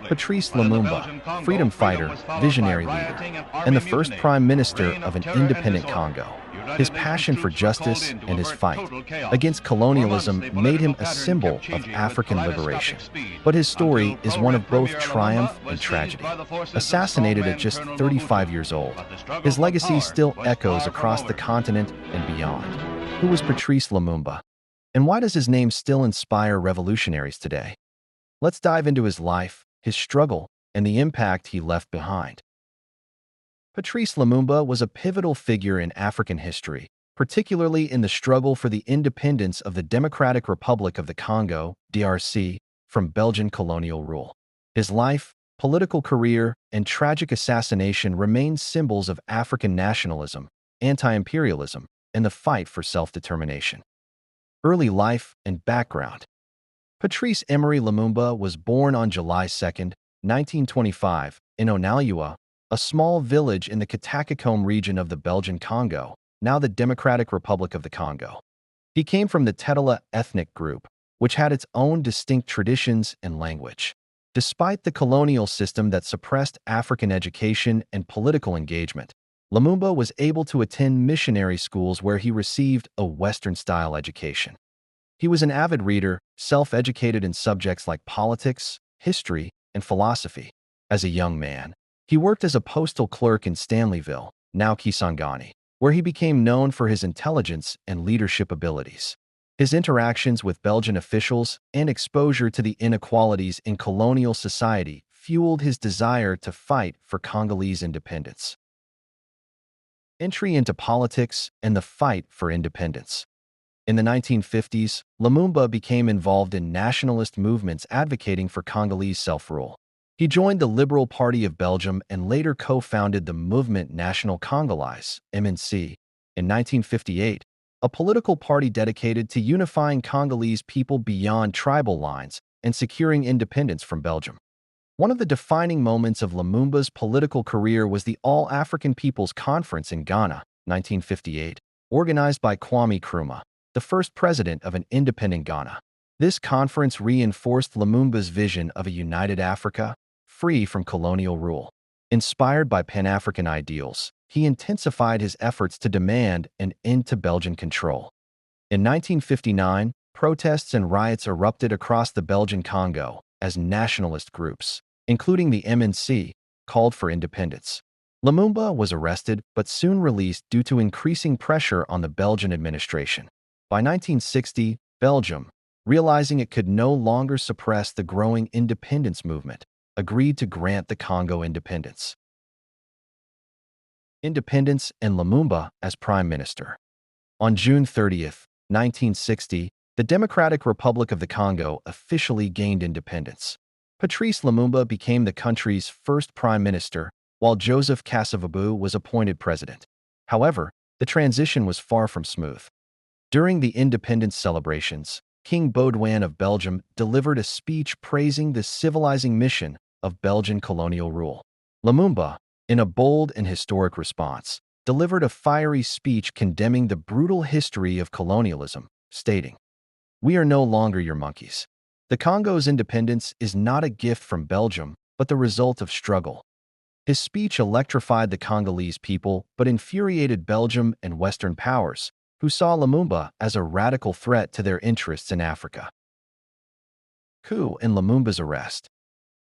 Patrice Lumumba, freedom fighter, visionary leader, and the first prime minister of an independent Congo. His passion for justice and his fight against colonialism made him a symbol of African liberation. But his story is one of both triumph and tragedy. Assassinated at just 35 years old, his legacy still echoes across the continent and beyond. Who was Patrice Lumumba? And why does his name still inspire revolutionaries today? Let's dive into his life, his struggle, and the impact he left behind. Patrice Lumumba was a pivotal figure in African history, particularly in the struggle for the independence of the Democratic Republic of the Congo, DRC, from Belgian colonial rule. His life, political career, and tragic assassination remain symbols of African nationalism, anti-imperialism, and the fight for self-determination. Early life and background. Patrice Emery Lumumba was born on July 2, 1925, in Onalua, a small village in the Katakakome region of the Belgian Congo, now the Democratic Republic of the Congo. He came from the Tetela ethnic group, which had its own distinct traditions and language. Despite the colonial system that suppressed African education and political engagement, Lumumba was able to attend missionary schools where he received a Western-style education. He was an avid reader, self-educated in subjects like politics, history, and philosophy. As a young man, he worked as a postal clerk in Stanleyville, now Kisangani, where he became known for his intelligence and leadership abilities. His interactions with Belgian officials and exposure to the inequalities in colonial society fueled his desire to fight for Congolese independence. Entry into politics and the fight for independence. In the 1950s, Lumumba became involved in nationalist movements advocating for Congolese self-rule. He joined the Liberal Party of Belgium and later co-founded the Mouvement National Congolais, MNC, in 1958, a political party dedicated to unifying Congolese people beyond tribal lines and securing independence from Belgium. One of the defining moments of Lumumba's political career was the All-African People's Conference in Ghana, 1958, organized by Kwame Nkrumah, the first president of an independent Ghana. This conference reinforced Lumumba's vision of a united Africa, free from colonial rule. Inspired by Pan-African ideals, he intensified his efforts to demand an end to Belgian control. In 1959, protests and riots erupted across the Belgian Congo as nationalist groups, including the MNC, called for independence. Lumumba was arrested but soon released due to increasing pressure on the Belgian administration. By 1960, Belgium, realizing it could no longer suppress the growing independence movement, agreed to grant the Congo independence. Independence and Lumumba as Prime Minister. On June 30, 1960, the Democratic Republic of the Congo officially gained independence. Patrice Lumumba became the country's first Prime Minister, while Joseph Kasavubu was appointed president. However, the transition was far from smooth. During the independence celebrations, King Baudouin of Belgium delivered a speech praising the civilizing mission of Belgian colonial rule. Lumumba, in a bold and historic response, delivered a fiery speech condemning the brutal history of colonialism, stating, "We are no longer your monkeys. The Congo's independence is not a gift from Belgium, but the result of struggle." His speech electrified the Congolese people but infuriated Belgium and Western powers, who saw Lumumba as a radical threat to their interests in Africa. Coup and Lumumba's arrest.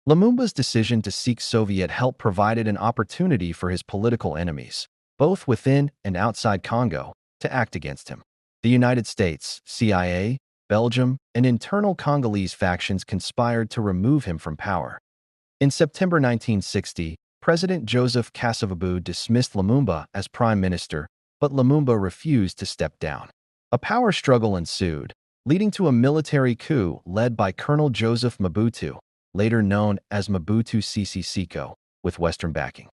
Lumumba's decision to seek Soviet help provided an opportunity for his political enemies, both within and outside Congo, to act against him. The United States, CIA, Belgium, and internal Congolese factions conspired to remove him from power. In September 1960, President Joseph Kasavubu dismissed Lumumba as prime minister, but Lumumba refused to step down. A power struggle ensued, leading to a military coup led by Colonel Joseph Mobutu, later known as Mobutu Sese Seko, with Western backing.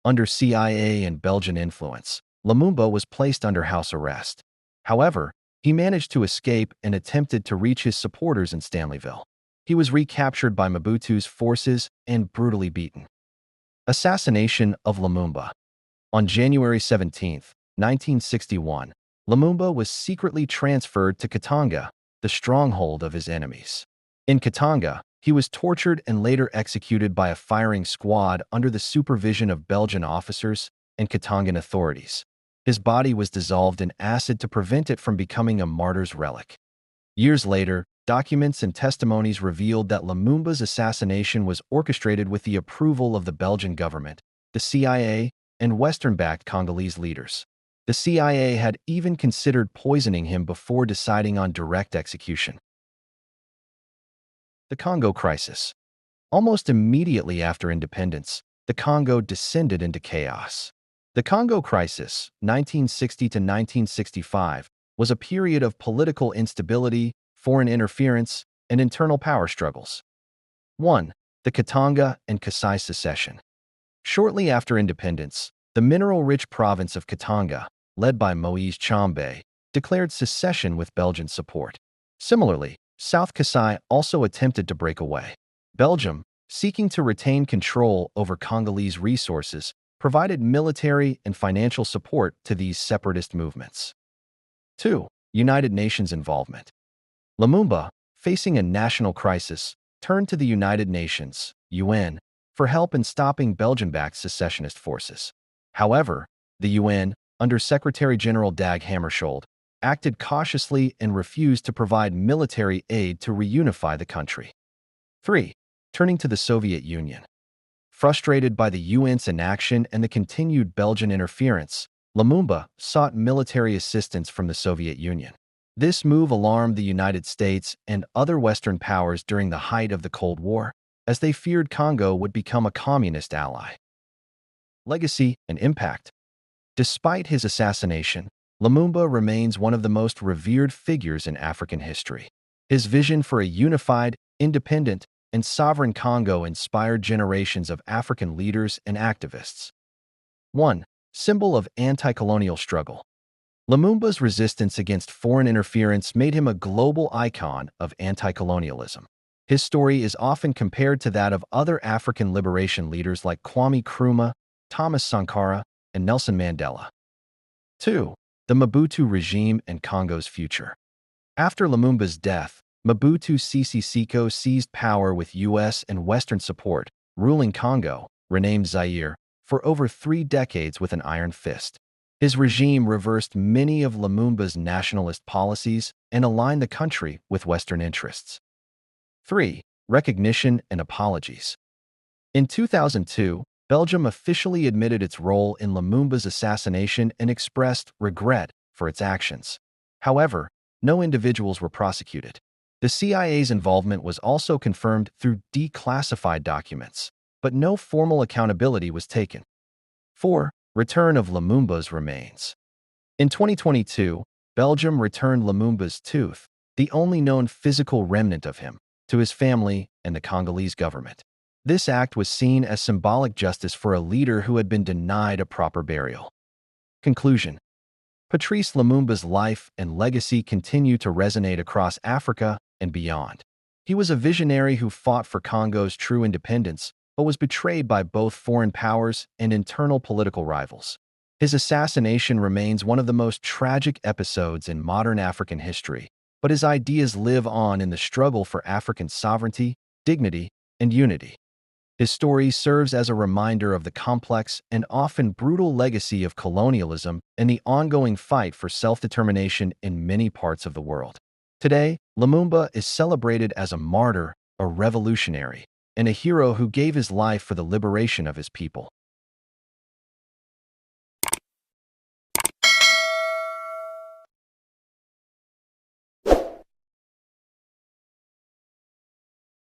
Under CIA and Belgian influence, Lumumba was placed under house arrest. However, he managed to escape and attempted to reach his supporters in Stanleyville. He was recaptured by Mobutu's forces and brutally beaten. Assassination of Lumumba. On January 17, 1961, Lumumba was secretly transferred to Katanga, the stronghold of his enemies. In Katanga, He was tortured and later executed by a firing squad under the supervision of Belgian officers and Katangan authorities. His body was dissolved in acid to prevent it from becoming a martyr's relic. Years later, documents and testimonies revealed that Lumumba's assassination was orchestrated with the approval of the Belgian government, the CIA, and Western-backed Congolese leaders. The CIA had even considered poisoning him before deciding on direct execution. The Congo Crisis. Almost immediately after independence, the Congo descended into chaos. The Congo Crisis, 1960 to 1965, was a period of political instability, foreign interference, and internal power struggles. 1. The Katanga and Kasai secession. Shortly after independence, the mineral-rich province of Katanga, led by Moise Tshombe, declared secession with Belgian support. Similarly, South Kasai also attempted to break away. Belgium, seeking to retain control over Congolese resources, provided military and financial support to these separatist movements. 2. United Nations involvement. Lumumba, facing a national crisis, turned to the United Nations, UN, for help in stopping Belgian-backed secessionist forces. However, the UN, under Secretary-General Dag Hammarskjöld, acted cautiously and refused to provide military aid to reunify the country. 3. Turning to the Soviet Union. Frustrated by the UN's inaction and the continued Belgian interference, Lumumba sought military assistance from the Soviet Union. This move alarmed the United States and other Western powers during the height of the Cold War, as they feared Congo would become a communist ally. Legacy and impact. Despite his assassination, Lumumba remains one of the most revered figures in African history. His vision for a unified, independent, and sovereign Congo inspired generations of African leaders and activists. 1. Symbol of anti-colonial struggle. Lumumba's resistance against foreign interference made him a global icon of anti-colonialism. His story is often compared to that of other African liberation leaders like Kwame Nkrumah, Thomas Sankara, and Nelson Mandela. 2. The Mobutu regime and Congo's future. After Lumumba's death, Mobutu Sese Seko seized power with U.S. and Western support, ruling Congo, renamed Zaire, for over 3 decades with an iron fist. His regime reversed many of Lumumba's nationalist policies and aligned the country with Western interests. 3. Recognition and apologies. In 2002, Belgium officially admitted its role in Lumumba's assassination and expressed regret for its actions. However, no individuals were prosecuted. The CIA's involvement was also confirmed through declassified documents, but no formal accountability was taken. 4. Return of Lumumba's remains. In 2022, Belgium returned Lumumba's tooth, the only known physical remnant of him, to his family and the Congolese government. This act was seen as symbolic justice for a leader who had been denied a proper burial. Conclusion. Patrice Lumumba's life and legacy continue to resonate across Africa and beyond. He was a visionary who fought for Congo's true independence, but was betrayed by both foreign powers and internal political rivals. His assassination remains one of the most tragic episodes in modern African history, but his ideas live on in the struggle for African sovereignty, dignity, and unity. His story serves as a reminder of the complex and often brutal legacy of colonialism and the ongoing fight for self-determination in many parts of the world. Today, Lumumba is celebrated as a martyr, a revolutionary, and a hero who gave his life for the liberation of his people.